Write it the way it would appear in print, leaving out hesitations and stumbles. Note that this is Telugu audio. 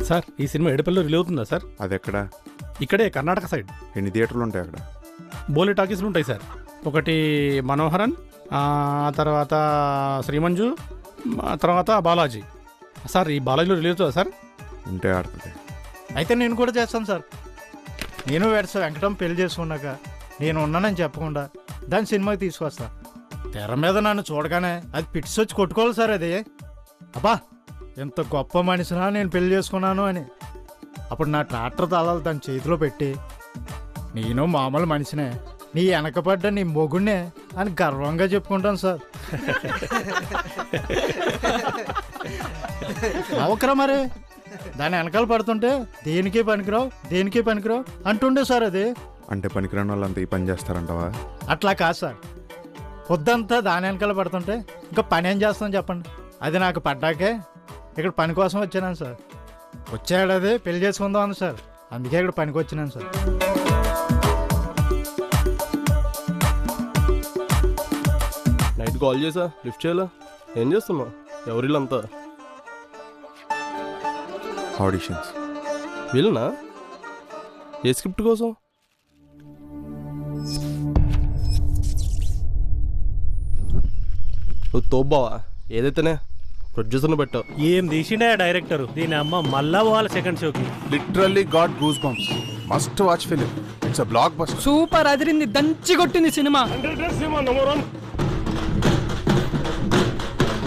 సార్ ఈ సినిమా ఏడుపల్లిలో రిలీజ్ అవుతుందా సార్? అది ఎక్కడ? ఇక్కడే కర్ణాటక సైడ్. ఎన్ని థియేటర్లు ఉంటాయి అక్కడ? బోలే టాకీస్లు ఉంటాయి సార్. ఒకటి మనోహరన్, తర్వాత శ్రీమంజు, తర్వాత బాలాజీ. సార్ ఈ బాలాజీలో రిలీజ్ అవుతుందా సార్? ఉంటే ఆడుతుంది. అయితే నేను కూడా చేస్తాను సార్. నేను వెడస వెంకటం పెళ్లి చేసుకున్నాక నేను ఉన్నానని చెప్పకుండా దాని సినిమాకి తీసుకొస్తా. తెర మీద నన్ను చూడగానే అది పిట్స్ వచ్చి కొట్టుకోవాలి సార్. అది అబ్బా ఎంత గొప్ప మనిషినా నేను పెళ్లి చేసుకున్నాను అని. అప్పుడు నా ట్రాక్టర్ తాళాలు తన చేతిలో పెట్టి నేను మామూలు మనిషినే, నీ వెనకపడ్డ నీ మొగుడినే అని గర్వంగా చెప్పుకుంటాను సార్. అవకరా మరి దాని వెనకాల పడుతుంటే దేనికి పనికిరావు అంటుండే సార్. అది అంటే పనికిరాని వాళ్ళంతా ఈ పని చేస్తారంటవా? అట్లా కాదు సార్. పొద్దంతా దాని వెనకాల పడుతుంటే ఇంకా పని ఏం చేస్తాం చెప్పండి. అది నాకు పడ్డాకే ఇక్కడ పని కోసం వచ్చాను సార్. వచ్చాడు అది పెళ్లి చేసుకుందాం అని సార్, అందుకే ఇక్కడ పనికి వచ్చినాను సార్. నైట్ కాల్ చేసా, లిఫ్ట్ చేయాలా? ఏం చేస్తున్నావు? ఎవరిల్లంతా? ఆడిషన్స్. వీళ్ళనా? ఏ స్క్రిప్ట్ కోసం? నువ్వు తోబ్బావా? ఏదైతేనే ప్రొడ్యూసర్ని పెట్టావు. ఏం తీసిండే డైరెక్టర్, దీని అమ్మ మళ్ళా పోవాలి సెకండ్ షోకి. Literally got goose bumps. Must watch film. It's a block buster. Super అదిరింది, దంచి కొట్టింది సినిమా.